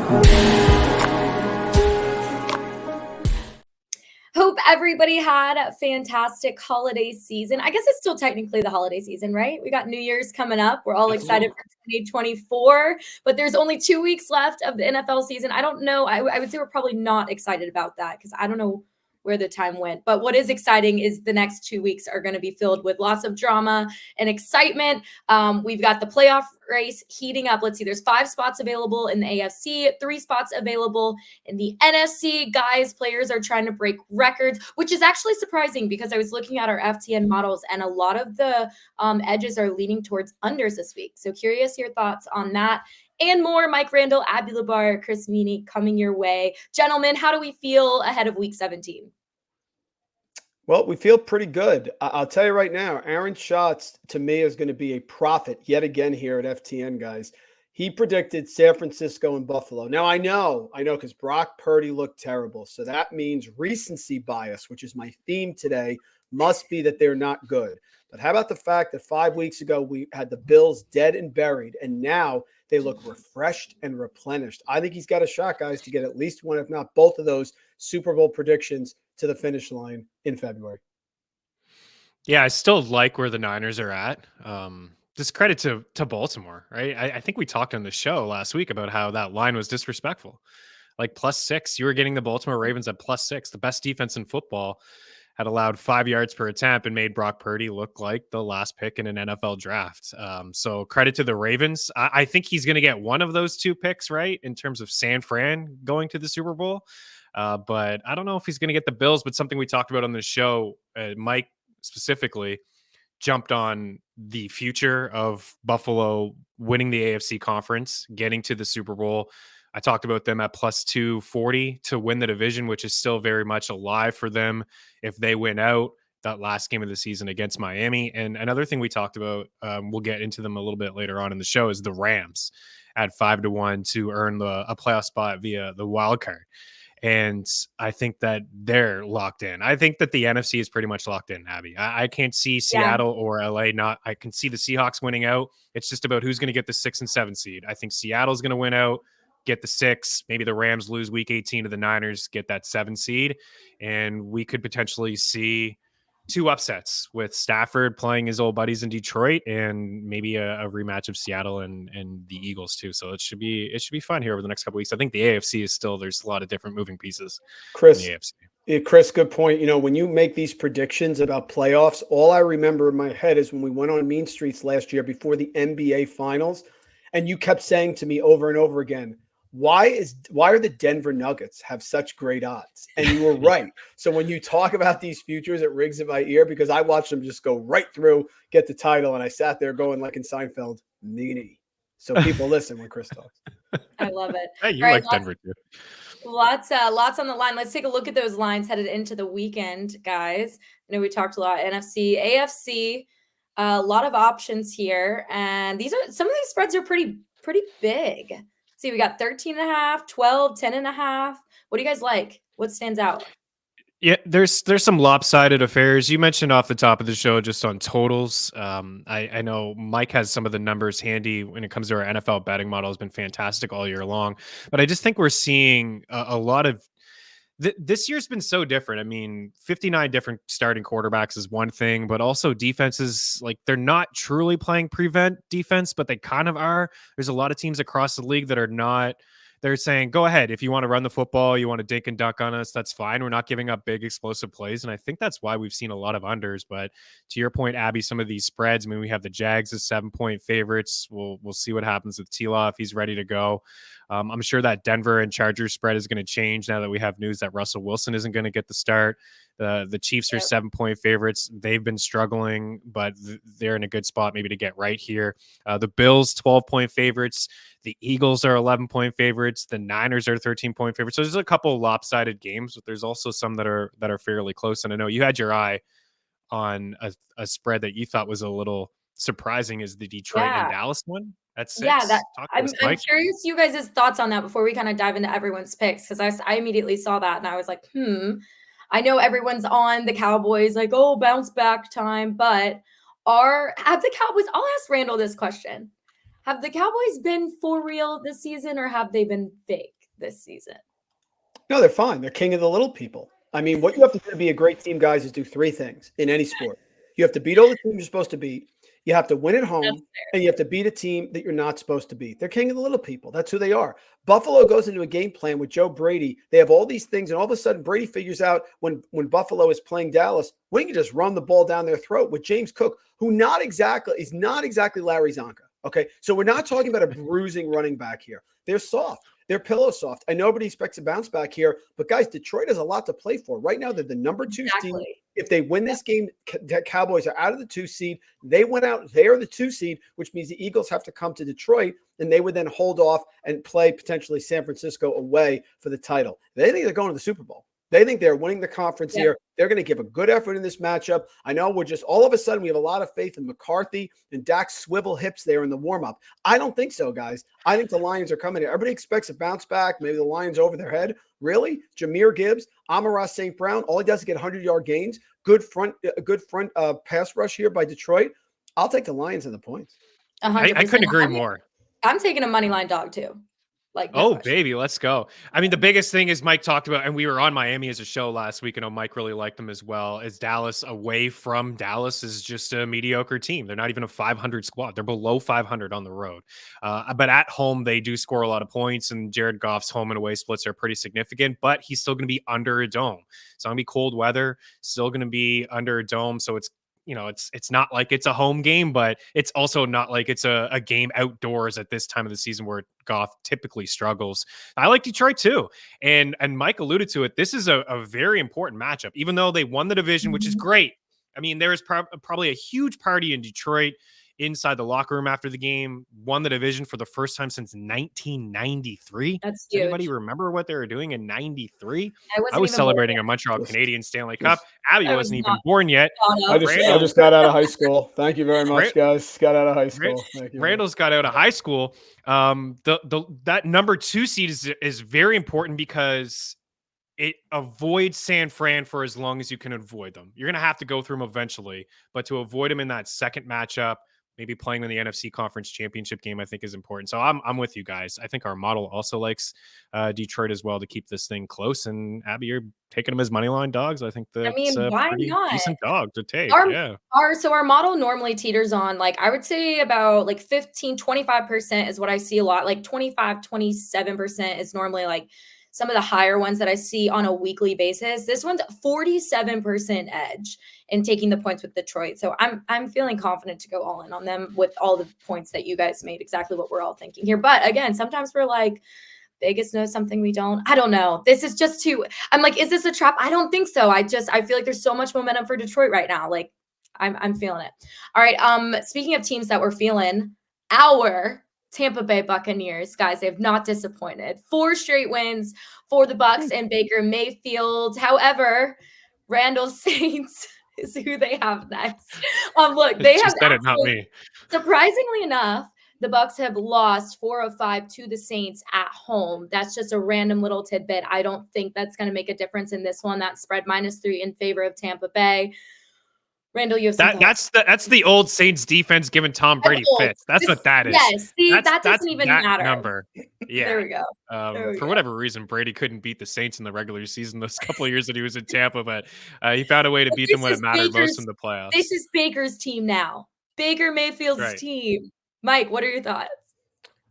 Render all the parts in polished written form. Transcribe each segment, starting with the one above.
Hope everybody had a fantastic holiday season. I guess it's still technically the holiday season, right? We got New Year's coming up. We're all excited for 2024, but there's only 2 weeks left of the NFL season. I don't know. I would say we're probably not excited about that because I don't know where the time went. But what is exciting is the next 2 weeks are going to be filled with lots of drama and excitement. We've got the playoff race heating up. Let's see, there's 5 spots available in the AFC, 3 spots available in the NFC. Guys, players are trying to break records, which is actually surprising because I was looking at our FTN models and a lot of the edges are leaning towards unders this week. So curious your thoughts on that and more. Mike Randle, Abby Labar, Chris Meaney coming your way. Gentlemen, how do we feel ahead of week 17? Well, we feel pretty good. I'll tell you right now, Aaron Schatz, to me, is going to be a prophet yet again here at FTN, guys. He predicted San Francisco and Buffalo. Now, I know, because Brock Purdy looked terrible. So that means recency bias, which is my theme today, must be that they're not good. But how about the fact that 5 weeks ago we had the Bills dead and buried, and now they look refreshed and replenished? I think he's got a shot, guys, to get at least one, if not both of those Super Bowl predictions to the finish line in February. Yeah, I still like where the Niners are at. Just credit to Baltimore, right? I think we talked on the show last week about how that line was disrespectful. Like +6, you were getting the Baltimore Ravens at +6. The best defense in football had allowed 5 yards per attempt and made Brock Purdy look like the last pick in an NFL draft. So credit to the Ravens. I think he's going to get one of those 2 picks, right, in terms of San Fran going to the Super Bowl. But I don't know if he's going to get the Bills, but something we talked about on the show, Mike specifically jumped on the future of Buffalo winning the AFC conference, getting to the Super Bowl. I talked about them at +240 to win the division, which is still very much alive for them if they win out that last game of the season against Miami. And another thing we talked about, we'll get into them a little bit later on in the show, is the Rams at 5-1 to earn a playoff spot via the wild card. And I think that they're locked in. I think that the NFC is pretty much locked in, Abby. I can't see Seattle or LA not. I can see the Seahawks winning out. It's just about who's going to get the 6 and 7 seed. I think Seattle's going to win out, get the 6. Maybe the Rams lose week 18 to the Niners, get that 7 seed. And we could potentially see 2 upsets with Stafford playing his old buddies in Detroit and maybe a rematch of Seattle and the Eagles too. So it should be fun here over the next couple of weeks. I think the AFC is still, there's a lot of different moving pieces. Chris, in the AFC. Chris, good point. When you make these predictions about playoffs, all I remember in my head is when we went on Mean Streets last year before the NBA finals, and you kept saying to me over and over again, why are the Denver Nuggets have such great odds? And you were right. So when you talk about these futures, it rings in my ear because I watched them just go right through, get the title, and I sat there going like in Seinfeld, Meaney. So people listen when Chris talks. I love it. Hey, you like Denver too. Lots on the line. Let's take a look at those lines headed into the weekend, guys. I know we talked a lot NFC, AFC, a lot of options here, and some of these spreads are pretty big. See, we got 13.5, 12, 10.5. What do you guys like? What stands out? Yeah, there's some lopsided affairs. You mentioned off the top of the show just on totals. I know Mike has some of the numbers handy when it comes to our NFL betting model. Has been fantastic all year long. But I just think we're seeing a lot of this year's been so different. I mean, 59 different starting quarterbacks is one thing, but also defenses, like they're not truly playing prevent defense, but they kind of are. There's a lot of teams across the league that are not. They're saying, go ahead. If you want to run the football, you want to dink and dunk on us, that's fine. We're not giving up big explosive plays. And I think that's why we've seen a lot of unders. But to your point, Abby, some of these spreads, I mean, we have the Jags as 7-point favorites. We'll see what happens with T-Law if he's ready to go. I'm sure that Denver and Chargers spread is going to change now that we have news that Russell Wilson isn't going to get the start. The Chiefs are 7-point favorites. They've been struggling, but they're in a good spot maybe to get right here. The Bills, 12-point favorites. The Eagles are 11-point favorites. The Niners are 13-point favorites. So there's a couple of lopsided games, but there's also some that are fairly close. And I know you had your eye on a spread that you thought was a little surprising, is the Detroit and Dallas one at 6. Yeah, I'm curious you guys' thoughts on that before we kind of dive into everyone's picks, because I immediately saw that and I was like, I know everyone's on the Cowboys, like, oh, bounce back time, but have the Cowboys, I'll ask Randall this question. Have the Cowboys been for real this season or have they been fake? this season. No, they're fine. They're king of the little people. I mean, what you have to do to be a great team, guys, is do three things in any sport. You have to beat all the teams you're supposed to beat. You have to win at home, and you have to beat a team that you're not supposed to beat. They're king of the little people. That's who they are. Buffalo goes into a game plan with Joe Brady. They have all these things, and all of a sudden Brady figures out when Buffalo is playing Dallas, we can just run the ball down their throat with James Cook, who is not exactly Larry Zonka. Okay, so we're not talking about a bruising running back here. They're soft. They're pillow soft. I know nobody expects a bounce back here, but guys, Detroit has a lot to play for. Right now, they're the number 2 seed. If they win this game, the Cowboys are out of the 2 seed. They went out. They are the 2 seed, which means the Eagles have to come to Detroit, and they would then hold off and play potentially San Francisco away for the title. They think they're going to the Super Bowl. They think they're winning the conference here. They're going to give a good effort in this matchup. I know we're just all of a sudden we have a lot of faith in McCarthy and Dak's swivel hips there in the warm-up. I don't think so, guys. I think the Lions are coming here. Everybody expects a bounce back. Maybe the Lions over their head. Really? Jahmyr Gibbs, Amon-Ra St. Brown, all he does is get 100-yard gains. Good front pass rush here by Detroit. I'll take the Lions and the points. I couldn't agree more. I'm taking a money line dog too. No question. Baby, let's go. I mean, the biggest thing is Mike talked about, and we were on Miami as a show last week. I know Mike really liked them as well. Is Dallas away from Dallas is just a mediocre team. They're not even a 500 squad. They're below 500 on the road. But at home, they do score a lot of points, and Jared Goff's home and away splits are pretty significant, but he's still going to be under a dome. It's not going to be cold weather, still going to be under a dome. So it's, it's not like it's a home game, but it's also not like it's a game outdoors at this time of the season where Goff typically struggles. I like Detroit too. And Mike alluded to it. This is a very important matchup, even though they won the division, which is great. I mean, there is probably a huge party in Detroit inside the locker room after the game, won the division for the first time since 1993. That's huge. Does anybody remember what they were doing in 93? I was celebrating a Montreal Canadiens Stanley Cup. Abby wasn't even born yet. I just got out of high school. Thank you very much, guys. Got out of high school. Thank you. Randall's got out of high school. That number 2 seed is very important because it avoids San Fran for as long as you can avoid them. You're going to have to go through them eventually, but to avoid them in that second matchup, maybe playing in the NFC Conference Championship game, I think is important. So I'm with you guys. I think our model also likes Detroit as well to keep this thing close. And Abby, you're taking them as money line dogs. I think that's a pretty decent dog to take. So our model normally teeters on, I would say about 15-25% is what I see a lot. 25-27% is normally some of the higher ones that I see on a weekly basis. This one's 47% edge in taking the points with Detroit. So I'm feeling confident to go all in on them with all the points that you guys made, exactly what we're all thinking here. But again, sometimes we're Vegas knows something we don't. I don't know. This is just I'm is this a trap? I don't think so. I feel like there's so much momentum for Detroit right now. I'm feeling it. All right. Speaking of teams that we're feeling, our Tampa Bay Buccaneers, guys, they have not disappointed. 4 straight wins for the Bucs and Baker Mayfield. However, Randle Saints is who they have next. Look, they have said it, not me. Surprisingly enough, the Bucs have lost 4 of 5 to the Saints at home. That's just a random little tidbit. I don't think that's going to make a difference in this one. That spread -3 in favor of Tampa Bay. Randall, you have that's the old Saints defense giving Tom Brady fits. That's what that is. Yes, that doesn't even matter. Number. Yeah. There we go. For whatever reason, Brady couldn't beat the Saints in the regular season those couple of years that he was in Tampa, but he found a way to beat them when it mattered most in the playoffs. This is Baker's team now. Baker Mayfield's team. Mike, what are your thoughts?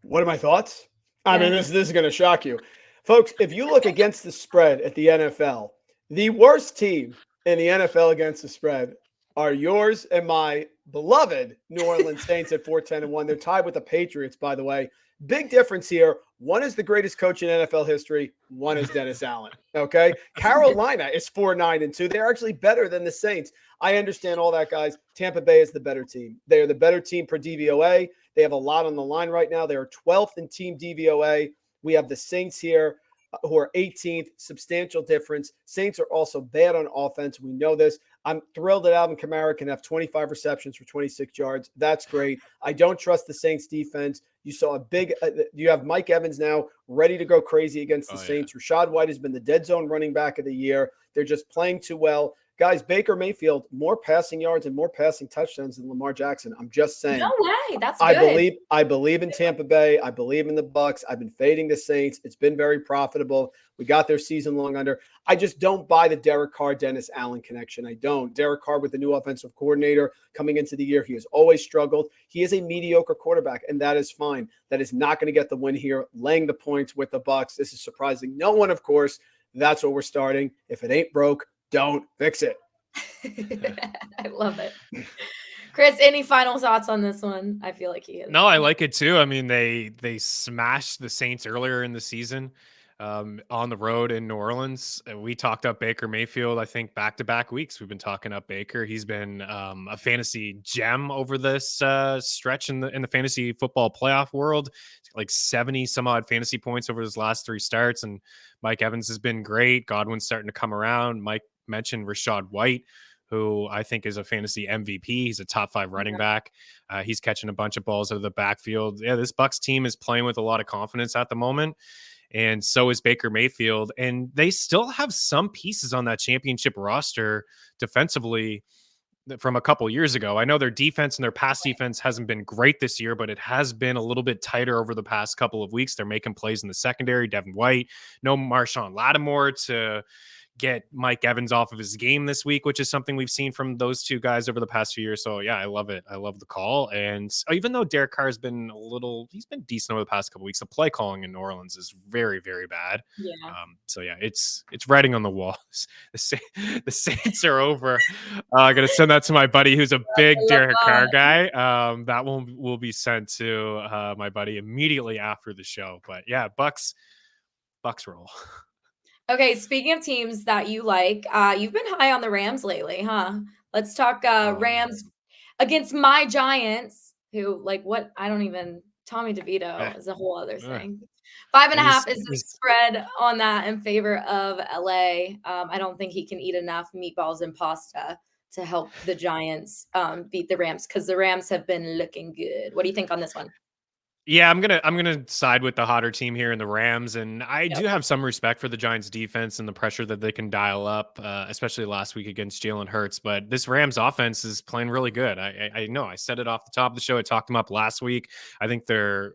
What are my thoughts? I mean, this is going to shock you. Folks, if you look against the spread at the NFL, the worst team in the NFL against the spread are yours and my beloved New Orleans Saints at 4-10-1. They're tied with the Patriots, by the way. Big difference here. One is the greatest coach in NFL history. One is Dennis Allen. Okay. Carolina is 4-9-2. They're actually better than the Saints. I understand all that, guys. Tampa Bay is the better team. They are the better team per DVOA. They have a lot on the line right now. They are 12th in team DVOA. We have the Saints here who are 18th, substantial difference. Saints are also bad on offense. We know this. I'm thrilled that Alvin Kamara can have 25 receptions for 26 yards. That's great. I don't trust the Saints defense. You saw you have Mike Evans now ready to go crazy against the Saints. Rashad White has been the dead zone running back of the year. They're just playing too well. Guys, Baker Mayfield, more passing yards and more passing touchdowns than Lamar Jackson. I'm just saying. No way. That's good. I believe in Tampa Bay. I believe in the Bucs. I've been fading the Saints. It's been very profitable. We got their season long under. I just don't buy the Derek Carr, Dennis Allen connection. I don't. Derek Carr with the new offensive coordinator coming into the year, he has always struggled. He is a mediocre quarterback, and that is fine. That is not going to get the win here. Laying the points with the Bucs. This is surprising no one, of course. That's what we're starting. If it ain't broke, don't fix it. I love it. Chris, any final thoughts on this one? I feel like he is. No, I like it too. I mean, they smashed the Saints earlier in the season on the road in New Orleans. We talked up Baker Mayfield, I think, back-to-back weeks. We've been talking up Baker. He's been a fantasy gem over this stretch in the fantasy football playoff world. Like 70 some odd fantasy points over his last 3 starts. And Mike Evans has been great. Godwin's starting to come around. Mike mentioned Rashad White, who I think is a fantasy MVP. He's a top 5 running back. He's catching a bunch of balls out of the backfield. Yeah, this Bucs team is playing with a lot of confidence at the moment. And so is Baker Mayfield. And they still have some pieces on that championship roster defensively from a couple years ago. I know their defense and their pass defense hasn't been great this year, but it has been a little bit tighter over the past couple of weeks. They're making plays in the secondary. Devin White, no Marshawn Lattimore to get Mike Evans off of his game this week, which is something we've seen from those two guys over the past few years. So yeah, I love it. I love the call. And even though Derek Carr has been he's been decent over the past couple of weeks, the play calling in New Orleans is very, very bad. Yeah. So yeah, it's writing on the walls. The Saints are over. I'm going to send that to my buddy, who's a big Derek Carr guy. That one will be sent to my buddy immediately after the show. But yeah, Bucs roll. Okay, speaking of teams that you like, you've been high on the Rams lately, huh? Let's talk Rams against my Giants, who Tommy DeVito is a whole other thing. 5.5 is the spread on that in favor of LA. I don't think he can eat enough meatballs and pasta to help the Giants beat the Rams, because the Rams have been looking good. What do you think on this one? Yeah, I'm gonna side with the hotter team here in the Rams, and I do have some respect for the Giants' defense and the pressure that they can dial up, especially last week against Jalen Hurts. But this Rams offense is playing really good. I know I said it off the top of the show. I talked them up last week. I think they're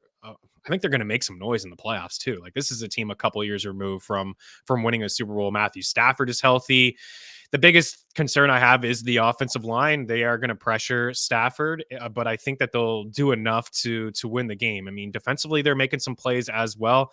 going to make some noise in the playoffs too. Like, this is a team a couple years removed from winning a Super Bowl. Matthew Stafford is healthy. The biggest concern I have is the offensive line. They are going to pressure Stafford, but I think that they'll do enough to win the game. I mean, defensively, they're making some plays as well.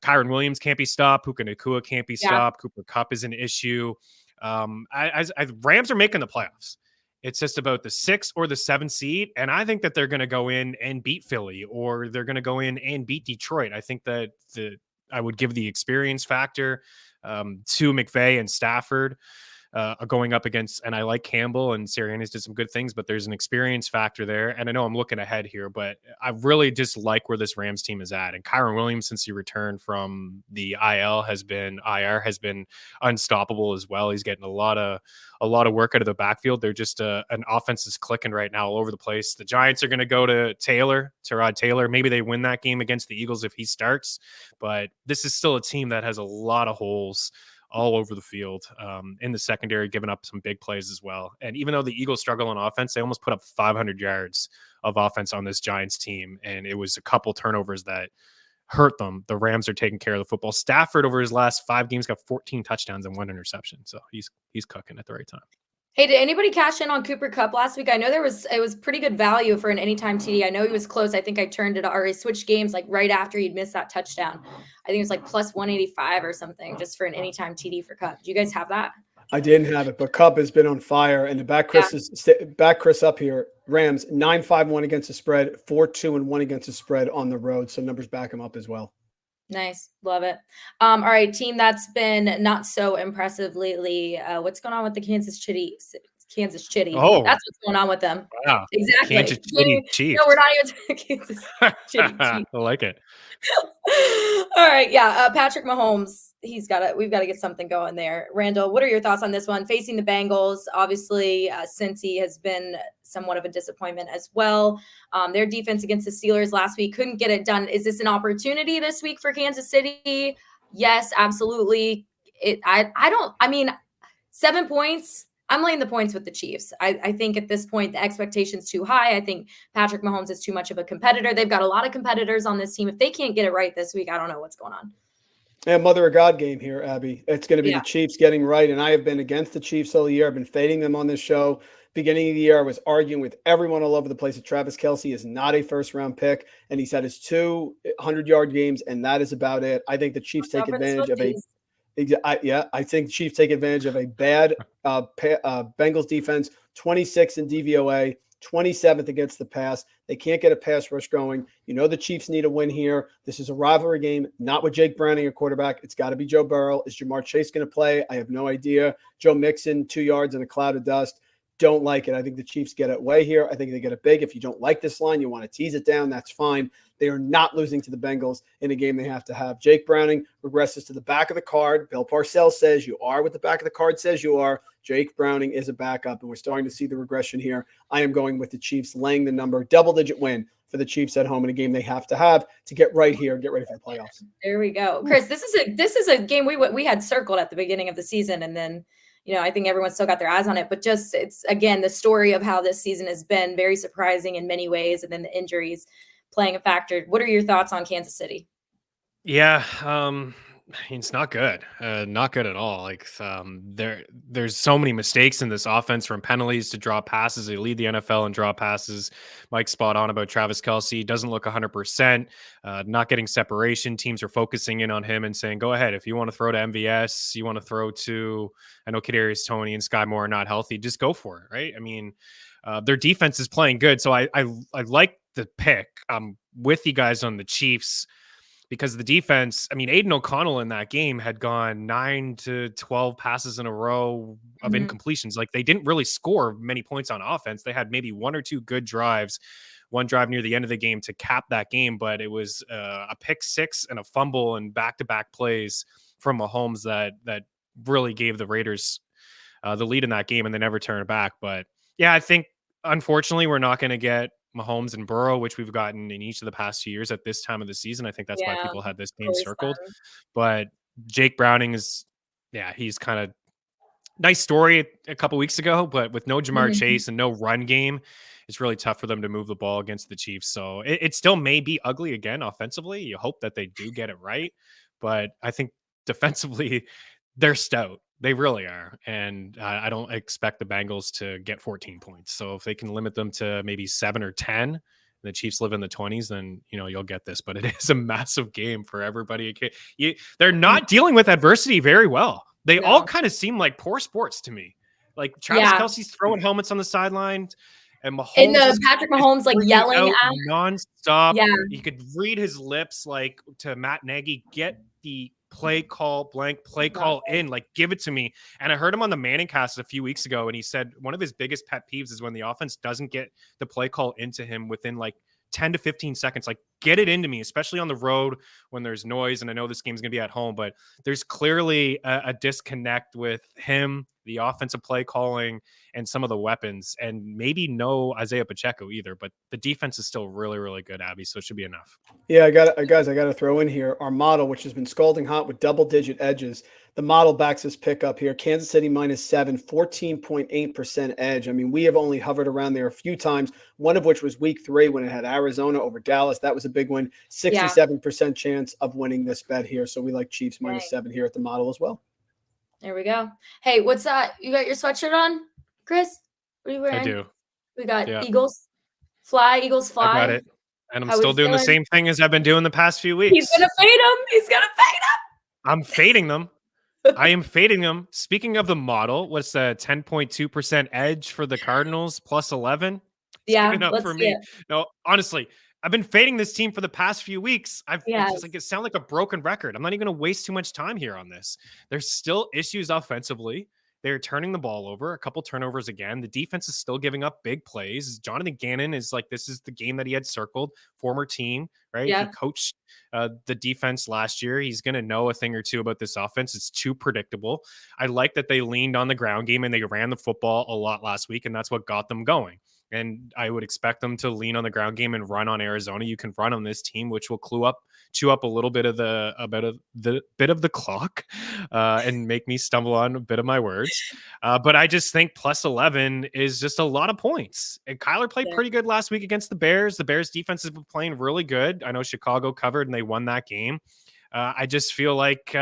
Kyron Williams can't be stopped. Puka Nacua can't be stopped. Cooper Kupp is an issue. Rams are making the playoffs. It's just about the 6 or the 7 seed. And I think that they're going to go in and beat Philly, or they're going to go in and beat Detroit. I think that I would give the experience factor to McVay and Stafford. Going up against, and I like Campbell, and Sirianni's did some good things, but there's an experience factor there. And I know I'm looking ahead here, but I really just like where this Rams team is at. And Kyron Williams, since he returned from the IR, has been unstoppable as well. He's getting a lot of work out of the backfield. They're just an offense is clicking right now all over the place. The Giants are going to go to Tyrod Taylor. Maybe they win that game against the Eagles if he starts, but this is still a team that has a lot of holes all over the field, in the secondary, giving up some big plays as well. And even though the Eagles struggle on offense, they almost put up 500 yards of offense on this Giants team. And it was a couple turnovers that hurt them. The Rams are taking care of the football. Stafford over his last 5 games got 14 touchdowns and 1 interception. So he's cooking at the right time. Hey, did anybody cash in on Cooper Kupp last week? I know it was pretty good value for an anytime TD. I know he was close. I think I turned it, or he switched games like right after he'd missed that touchdown. I think it was like plus 185 or something just for an anytime TD for Kupp. Do you guys have that? I didn't have it, but Kupp has been on fire. And back Chris up here. Rams 9-5-1 against the spread, 4-2-1 against the spread on the road. So numbers back him up as well. Nice. Love it. All right. Team that's been not so impressive lately. What's going on with the Kansas City? Oh, that's what's going on with them. Wow. Exactly. Kansas City Chiefs. No, we're not even Kansas City Chiefs. I like it. All right. Yeah. Patrick Mahomes. We've got to get something going there. Randall, what are your thoughts on this one? Facing the Bengals, obviously, Cincy has been somewhat of a disappointment as well. Their defense against the Steelers last week couldn't get it done. Is this an opportunity this week for Kansas City? Yes, absolutely. 7 points I'm laying the points with the Chiefs. I think at this point, the expectation's too high. I think Patrick Mahomes is too much of a competitor. They've got a lot of competitors on this team. If they can't get it right this week, I don't know what's going on. Yeah, mother of God game here, Abby. It's going to be the Chiefs getting right, and I have been against the Chiefs all year. I've been fading them on this show. Beginning of the year, I was arguing with everyone all over the place that Travis Kelce is not a first-round pick, and he's had his 200-yard games, and that is about it. I think the Chiefs take advantage of I think the Chiefs take advantage of a bad Bengals defense, 26 in DVOA, 27th against the pass. They can't get a pass rush going. You know the Chiefs need a win here. This is a rivalry game, not with Jake Browning at quarterback. It's got to be Joe Burrow. Is Jamar Chase going to play? I have no idea. Joe Mixon, 2 yards in a cloud of dust. Don't like it. I think the Chiefs get it way here. I think they get it big. If you don't like this line, you want to tease it down, that's fine. They are not losing to the Bengals in a game they have to have. Jake Browning regresses to the back of the card. Bill Parcells says you are what the back of the card says you are. Jake Browning is a backup, and we're starting to see the regression here. I am going with the Chiefs laying the number, double-digit win for the Chiefs at home in a game they have to get right here and get ready for the playoffs. There we go. Chris, this is a game we had circled at the beginning of the season, and then I think everyone's still got their eyes on it, but just it's, again, the story of how this season has been very surprising in many ways, and then the injuries playing a factor. What are your thoughts on Kansas City? Yeah, it's not good. Not good at all. Like there's so many mistakes in this offense, from penalties to drop passes. They lead the NFL in drop passes. Mike's spot on about Travis Kelce. Doesn't look 100%. Not getting separation. Teams are focusing in on him and saying, "Go ahead. If you want to throw to MVS, you want to throw to." I know Kadarius Toney and Sky Moore are not healthy. Just go for it, right? I mean, their defense is playing good, so I like the pick. I'm with you guys on the Chiefs, because the defense, I mean, Aiden O'Connell in that game had gone 9 to 12 passes in a row of incompletions. Like, they didn't really score many points on offense. They had maybe 1 or 2 good drives, one drive near the end of the game to cap that game, but it was a pick six and a fumble and back-to-back plays from Mahomes that really gave the Raiders the lead in that game, and they never turned it back. But yeah, I think, unfortunately, we're not going to get Mahomes and Burrow, which we've gotten in each of the past 2 years at this time of the season. I think that's why people had this game circled. But Jake Browning is, he's kind of nice story a couple weeks ago, but with no Jamar Chase and no run game, it's really tough for them to move the ball against the Chiefs. So it still may be ugly again offensively. You hope that they do get it right, but I think defensively they're stout. They really are. And I don't expect the Bengals to get 14 points. So if they can limit them to maybe 7 or 10, and the Chiefs live in the 20s, then, you'll get this. But it is a massive game for everybody. They're not dealing with adversity very well. They all kind of seem like poor sports to me. Like, Travis Kelce's throwing helmets on the sideline, and Mahomes Patrick Mahomes like yelling at nonstop. Yeah. You could read his lips, like, to Matt Nagy, get the play call in, like, give it to me. And I heard him on the Manning cast a few weeks ago, and he said one of his biggest pet peeves is when the offense doesn't get the play call into him within like 10 to 15 seconds. Like, get it into me, especially on the road when there's noise. And I know this game's gonna be at home, but there's clearly a disconnect with him, the offensive play calling, and some of the weapons, and maybe no Isaiah Pacheco either, but the defense is still really, really good, Abby. So it should be enough. Yeah, I got to throw in here our model, which has been scalding hot with double-digit edges. The model backs this pick up here. Kansas City -7, 14.8% edge. I mean, we have only hovered around there a few times, one of which was week 3 when it had Arizona over Dallas. That was a big one. 67% chance of winning this bet here. So we like Chiefs -7 here at the model as well. There we go. Hey, what's that? You got your sweatshirt on, Chris? What are you wearing? I do. We got Eagles fly. I got it. And I'm still doing the same thing as I've been doing the past few weeks. He's going to fade them. I'm fading them. I am fading them. Speaking of the model, what's the 10.2% edge for the Cardinals +11? Yeah, let's for me. No, honestly, I've been fading this team for the past few weeks. It's just like, it sounds like a broken record. I'm not even going to waste too much time here on this. There's still issues offensively. They're turning the ball over, a couple turnovers again. The defense is still giving up big plays. Jonathan Gannon is like, this is the game that he had circled, former team, right? Yeah. He coached the defense last year. He's going to know a thing or two about this offense. It's too predictable. I like that they leaned on the ground game and they ran the football a lot last week, and that's what got them going. And I would expect them to lean on the ground game and run on Arizona. You can run on this team, which will chew up a little bit of the clock, and make me stumble on a bit of my words. But I just think plus 11 is just a lot of points. And Kyler played pretty good last week against the Bears. The Bears defense has been playing really good. I know Chicago covered and they won that game. I just feel like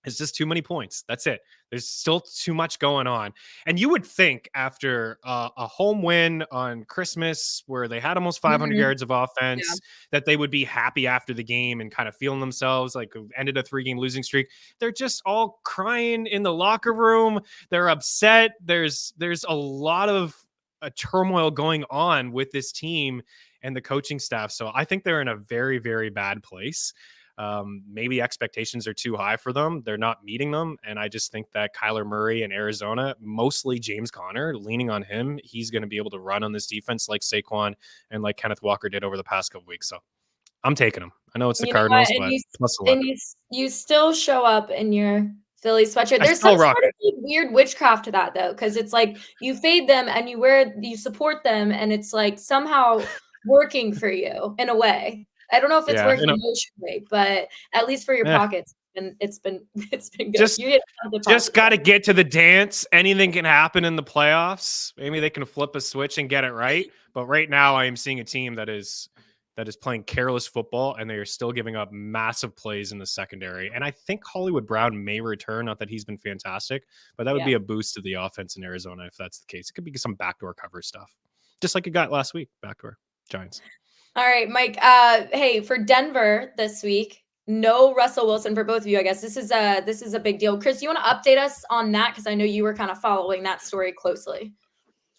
it's just too many points. That's it. There's still too much going on. And you would think after a home win on Christmas where they had almost 500 yards of offense, that they would be happy after the game and kind of feeling themselves like ended a 3-game losing streak. They're just all crying in the locker room. They're upset. There's a lot of turmoil going on with this team and the coaching staff. So I think they're in a very, very bad place. Maybe expectations are too high for them. They're not meeting them. And I just think that Kyler Murray in Arizona, mostly James Conner, leaning on him, he's going to be able to run on this defense like Saquon and like Kenneth Walker did over the past couple weeks. So I'm taking them. I know it's the Cardinals, but plus 11. And you still show up in your Philly sweatshirt. There's some sort of weird witchcraft to that though, because it's like you fade them and you support them, and it's like somehow working for you in a way. I don't know if it's working emotionally, but at least for your pockets, and it's been good. Just got to get to the dance. Anything can happen in the playoffs. Maybe they can flip a switch and get it right. But right now, I am seeing a team that is playing careless football, and they are still giving up massive plays in the secondary. And I think Hollywood Brown may return. Not that he's been fantastic, but that would be a boost to the offense in Arizona if that's the case. It could be some backdoor cover stuff, just like it got last week. Backdoor Giants. All right, Mike. Hey, for Denver this week, no Russell Wilson for both of you. I guess this is a big deal. Chris, you want to update us on that, because I know you were kind of following that story closely.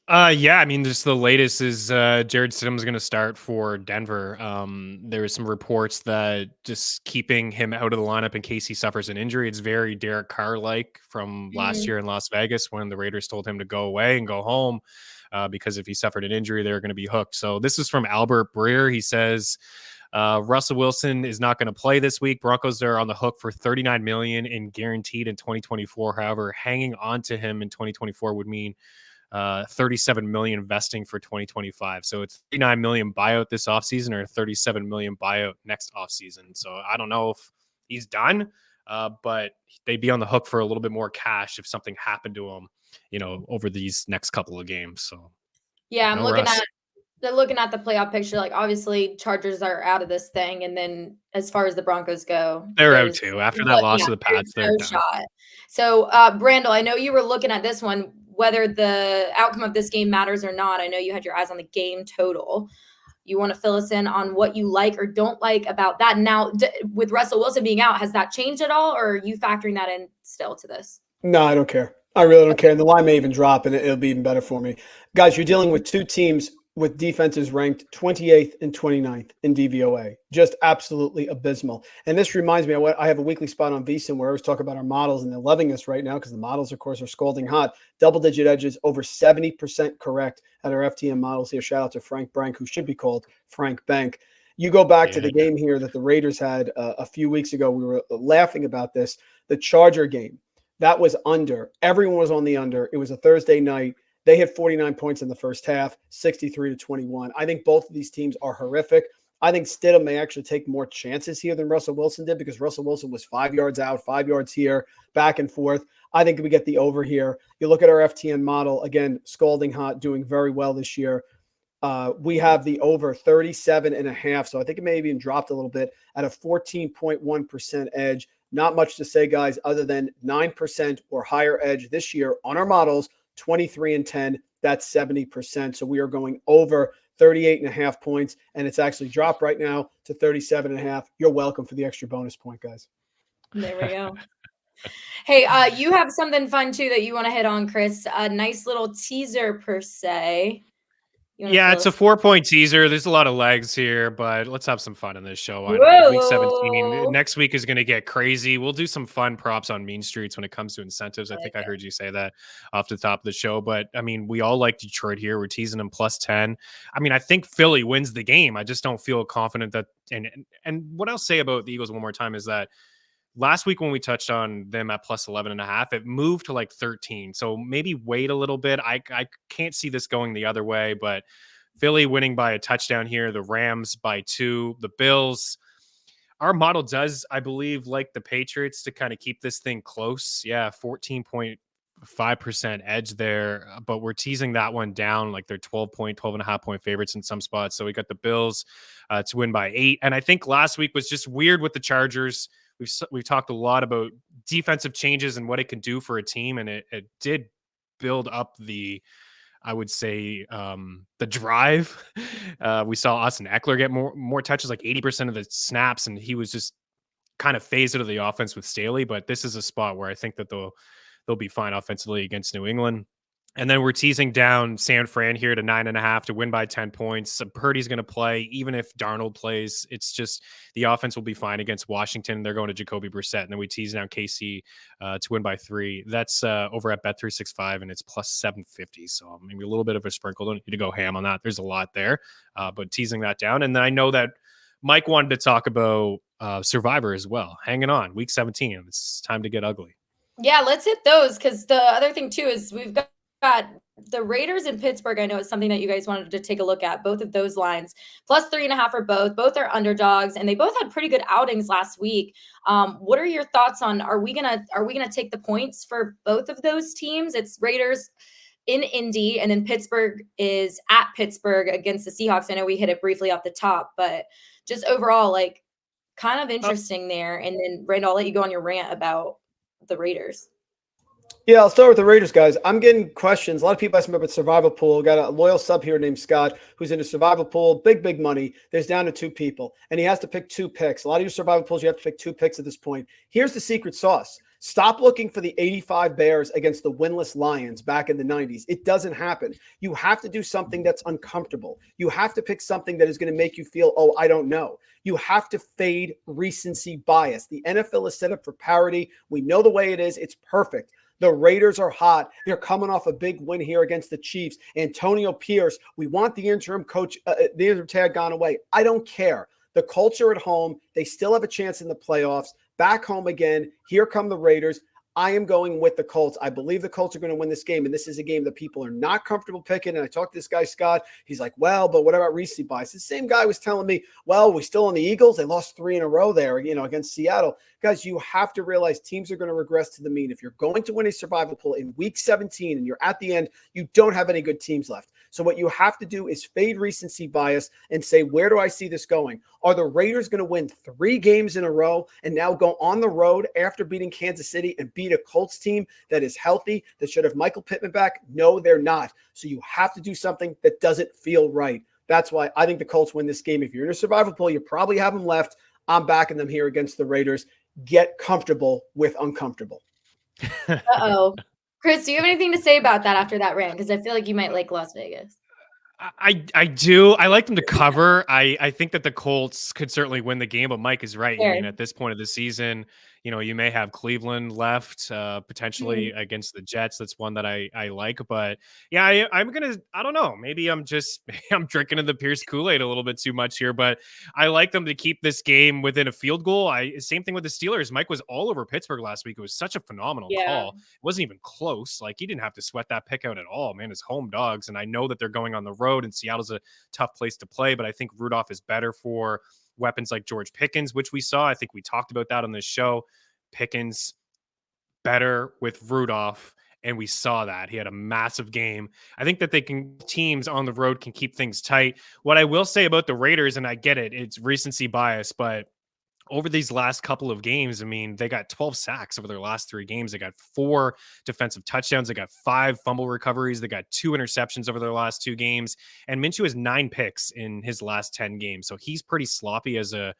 Yeah, I mean, just the latest is Jared Stidham is going to start for Denver. There was some reports that just keeping him out of the lineup in case he suffers an injury. It's very Derek Carr-like from last year in Las Vegas when the Raiders told him to go away and go home. Because if he suffered an injury, they're going to be hooked. So this is from Albert Breer. He says Russell Wilson is not going to play this week. Broncos are on the hook for $39 million in guaranteed in 2024. However, hanging on to him in 2024 would mean $37 million investing for 2025. So it's $39 million buyout this offseason or $37 million buyout next offseason. So I don't know if he's done, but they'd be on the hook for a little bit more cash if something happened to him, over these next couple of games. So yeah, I'm looking at the playoff picture. Like obviously Chargers are out of this thing. And then as far as the Broncos go, they're out too. After that loss to the Pats, they're done. Shot. So Randle, I know you were looking at this one, whether the outcome of this game matters or not. I know you had your eyes on the game total. You want to fill us in on what you like or don't like about that. Now, with Russell Wilson being out, has that changed at all, or are you factoring that in still to this? No, I don't care. I really don't care. And the line may even drop, and it'll be even better for me. Guys, you're dealing with two teams with defenses ranked 28th and 29th in DVOA. Just absolutely abysmal. And this reminds me, I have a weekly spot on VSiN where I always talk about our models, and they're loving us right now because the models, of course, are scalding hot. Double-digit edges, over 70% correct at our FTM models here. Shout out to Frank Brank, who should be called Frank Bank. You go back to the game here that the Raiders had a few weeks ago. We were laughing about this. The Charger game. That was under. Everyone was on the under. It was a Thursday night. They hit 49 points in the first half, 63-21. I think both of these teams are horrific. I think Stidham may actually take more chances here than Russell Wilson did because Russell Wilson was 5 yards out, 5 yards here, back and forth. I think we get the over here. You look at our FTN model, again, scalding hot, doing very well this year. We have the over 37.5. So I think it may have even dropped a little bit at a 14.1% edge. Not much to say, guys, other than 9% or higher edge this year on our models, 23-10. That's 70%. So we are going over 38.5 points, and it's actually dropped right now to 37.5. You're welcome for the extra bonus point, guys. There we go. Hey, you have something fun too that you want to hit on, Chris. A nice little teaser per se. Yeah, it's a 4-point teaser. There's a lot of legs here, but let's have some fun in this show. Week 17. Next week is going to get crazy. We'll do some fun props on Mean Streets when it comes to incentives. I think I heard you say that off the top of the show. But, I mean, we all like Detroit here. We're teasing them plus 10. I mean, I think Philly wins the game. I just don't feel confident that – and what I'll say about the Eagles one more time is that last week when we touched on them at plus 11.5, it moved to like 13. So maybe wait a little bit. I can't see this going the other way, but Philly winning by a touchdown here, the Rams by 2, the Bills. Our model does, I believe, like the Patriots to kind of keep this thing close. Yeah, 14.5% edge there, but we're teasing that one down. Like they're 12.5 point favorites in some spots. So we got the Bills to win by 8. And I think last week was just weird with the Chargers. We've talked a lot about defensive changes and what it can do for a team, and it did build up the, I would say, the drive. We saw Austin Eckler get more touches, like 80% of the snaps, and he was just kind of phased out of the offense with Staley. But this is a spot where I think that they'll be fine offensively against New England. And then we're teasing down San Fran here to 9.5 to win by 10 points. So Purdy's going to play. Even if Darnold plays, it's just the offense will be fine against Washington. They're going to Jacoby Brissett. And then we tease down KC to win by 3. That's over at Bet365, and it's plus 750. So maybe a little bit of a sprinkle. Don't need to go ham on that. There's a lot there, but teasing that down. And then I know that Mike wanted to talk about Survivor as well. Hanging on, week 17. It's time to get ugly. Yeah, let's hit those, because the other thing too is we've got the Raiders in Pittsburgh. I know it's something that you guys wanted to take a look at. Both of those lines, plus 3.5 for both. Both are underdogs, and they both had pretty good outings last week. What are your thoughts on? Are we gonna take the points for both of those teams? It's Raiders in Indy, and then Pittsburgh is at Pittsburgh against the Seahawks. I know we hit it briefly off the top, but just overall, like, kind of interesting there. And then Randall, I'll let you go on your rant about the Raiders. Yeah, I'll start with the Raiders, guys. I'm getting questions. A lot of people ask me about survival pool. Got a loyal sub here named Scott who's in a survival pool, big money. There's down to 2 people, and he has to pick 2 picks. A lot of your survival pools, you have to pick 2 picks at this point. Here's the secret sauce. Stop looking for the 85 Bears against the winless Lions back in the 90s. It doesn't happen. You have to do something that's uncomfortable. You have to pick something that is going to make you feel, oh, I don't know. You have to fade recency bias. The NFL is set up for parity. We know the way it is. It's perfect. The Raiders are hot. They're coming off a big win here against the Chiefs. Antonio Pierce, we want the interim coach, the interim tag gone away. I don't care. The culture at home, they still have a chance in the playoffs. Back home again, here come the Raiders. I am going with the Colts. I believe the Colts are going to win this game, and this is a game that people are not comfortable picking. And I talked to this guy, Scott. He's like, well, but what about recency bias? The same guy was telling me, well, we still on the Eagles. They lost 3 in a row there, against Seattle. Guys, you have to realize teams are going to regress to the mean. If you're going to win a survival pool in week 17 and you're at the end, you don't have any good teams left. So what you have to do is fade recency bias and say, where do I see this going? Are the Raiders going to win 3 games in a row and now go on the road after beating Kansas City and beat a Colts team that is healthy, that should have Michael Pittman back? No, they're not. So you have to do something that doesn't feel right. That's why I think the Colts win this game. If you're in a survival pool, you probably have them left. I'm backing them here against the Raiders. Get comfortable with uncomfortable. Uh-oh. Chris, do you have anything to say about that after that rant? Because I feel like you might like Las Vegas. I do. I like them to cover. I think that the Colts could certainly win the game, but Mike is right. Fair. I mean, at this point of the season, you may have Cleveland left potentially against the Jets. That's one that I like. But yeah, I don't know. Maybe I'm drinking in the Pierce Kool-Aid a little bit too much here, but I like them to keep this game within a field goal. Same thing with the Steelers. Mike was all over Pittsburgh last week. It was such a phenomenal call. It wasn't even close. Like, he didn't have to sweat that pick out at all, man. It's home dogs. And I know that they're going on the road, and Seattle's a tough place to play, but I think Rudolph is better for weapons like George Pickens, which we saw. I think we talked about that on this show. Pickens better with Rudolph, and we saw that. He had a massive game. I think that teams on the road can keep things tight. What I will say about the Raiders, and I get it, it's recency bias, but over these last couple of games, I mean, they got 12 sacks over their last 3 games. They got 4 defensive touchdowns. They got 5 fumble recoveries. They got 2 interceptions over their last 2 games. And Minshew has 9 picks in his last 10 games. So he's pretty sloppy as a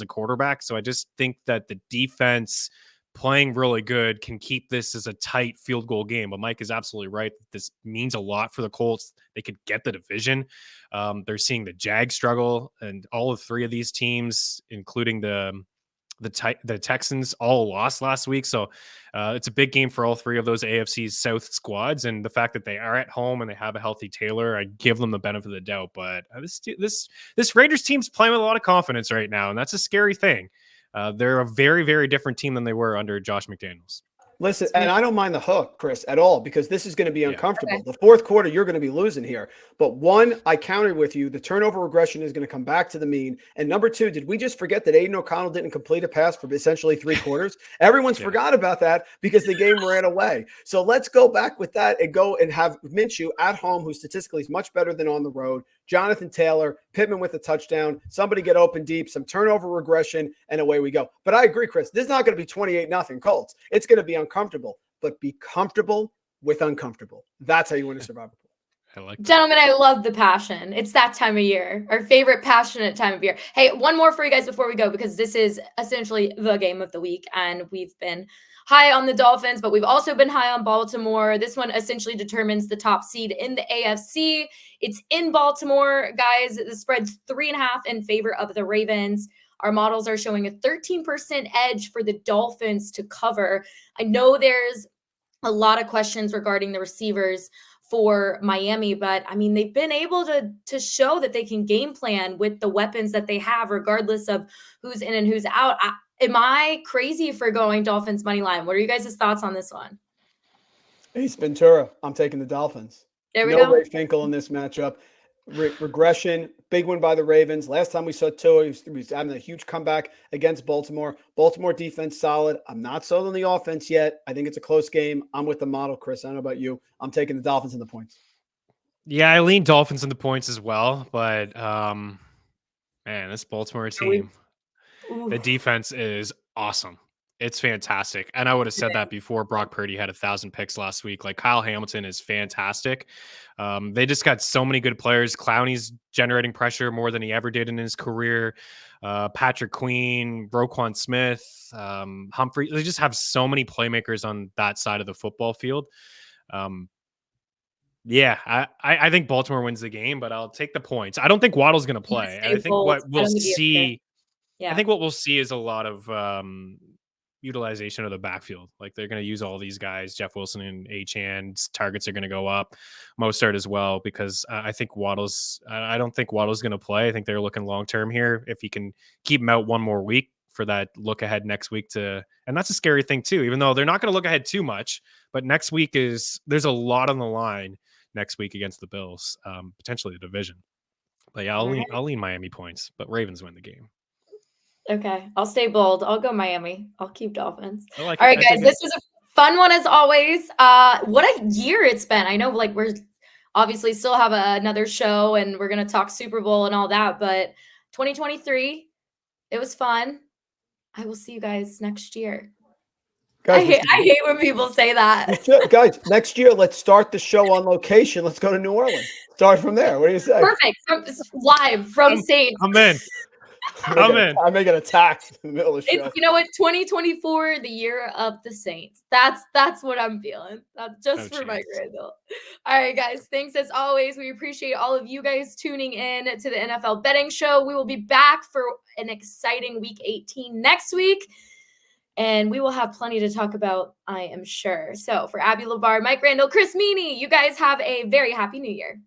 quarterback. So I just think that the defense playing really good can keep this as a tight field goal game. But Mike is absolutely right. This means a lot for the Colts. They could get the division. They're seeing the Jags struggle, and all of 3 of these teams, including the Texans, all lost last week. So it's a big game for all 3 of those AFC South squads. And the fact that they are at home and they have a healthy Taylor, I give them the benefit of the doubt. But this Raiders team's playing with a lot of confidence right now, and that's a scary thing. They're a very, very different team than they were under Josh McDaniels. Listen, and I don't mind the hook, Chris, at all, because this is going to be uncomfortable. Okay. The fourth quarter, you're going to be losing here. But one, I countered with you. The turnover regression is going to come back to the mean. And number two, did we just forget that Aiden O'Connell didn't complete a pass for essentially 3 quarters? Everyone's forgot about that because the game ran away. So let's go back with that and go and have Minshew at home, who statistically is much better than on the road. Jonathan Taylor, Pittman with a touchdown, somebody get open deep, some turnover regression, and away we go. But I agree, Chris, this is not going to be 28-0 Colts. It's going to be uncomfortable, but be comfortable with uncomfortable. That's how you win a survival pool. I like that. Gentlemen, I love the passion. It's that time of year, our favorite passionate time of year. Hey, one more for you guys before we go, because this is essentially the game of the week, and we've been high on the Dolphins, but we've also been high on Baltimore. This one essentially determines the top seed in the AFC. It's in Baltimore, guys. The spread's 3.5 in favor of the Ravens. Our models are showing a 13% edge for the Dolphins to cover. I know there's a lot of questions regarding the receivers for Miami, but I mean, they've been able to show that they can game plan with the weapons that they have, regardless of who's in and who's out. Am I crazy for going Dolphins money line? What are you guys' thoughts on this one? Ace Ventura, I'm taking the Dolphins. There we No go. Ray Finkel in this matchup. Regression, big win by the Ravens. Last time we saw Tua, he was having a huge comeback against Baltimore. Baltimore defense solid. I'm not sold on the offense yet. I think it's a close game. I'm with the model, Chris. I don't know about you. I'm taking the Dolphins in the points. Yeah, I lean Dolphins in the points as well, but man, this Baltimore team, the defense is awesome. It's fantastic. And I would have said that before Brock Purdy had 1,000 picks last week. Like, Kyle Hamilton is fantastic. They just got so many good players. Clowney's generating pressure more than he ever did in his career. Patrick Queen, Roquan Smith, Humphrey. They just have so many playmakers on that side of the football field. Yeah, I think Baltimore wins the game, but I'll take the points. I don't think Waddle's going to play. And I think what we'll see, I think what we'll see is a lot of utilization of the backfield. Like, they're going to use all these guys, Jeff Wilson and Achane. Targets are going to go up, Mostert as well, because I think I don't think Waddle's going to play. I think they're looking long-term here. If he can keep him out one more week for that look ahead next week and that's a scary thing too, even though they're not going to look ahead too much, but next week there's a lot on the line next week against the Bills, potentially the division. But yeah, I'll lean Miami points, but Ravens win the game. Okay, I'll stay bold. I'll go Miami. I'll keep Dolphins. All right, guys, this was a fun one as always. What a year it's been. I know, like, we're obviously still have another show and we're going to talk Super Bowl and all that, but 2023, it was fun. I will see you guys next year. Guys, I hate when people say that. Guys, next year, let's start the show on location. Let's go to New Orleans. Start from there. What do you say? Perfect. Live from Saints. I'm in. I'm making attacks in the middle of the show. You know what? 2024, the year of the Saints. That's what I'm feeling. Just for Mike Randle. All right, guys. Thanks as always. We appreciate all of you guys tuning in to the NFL Betting Show. We will be back for an exciting Week 18 next week, and we will have plenty to talk about, I am sure. So for Abby Labar, Mike Randle, Chris Meaney, you guys have a very happy New Year.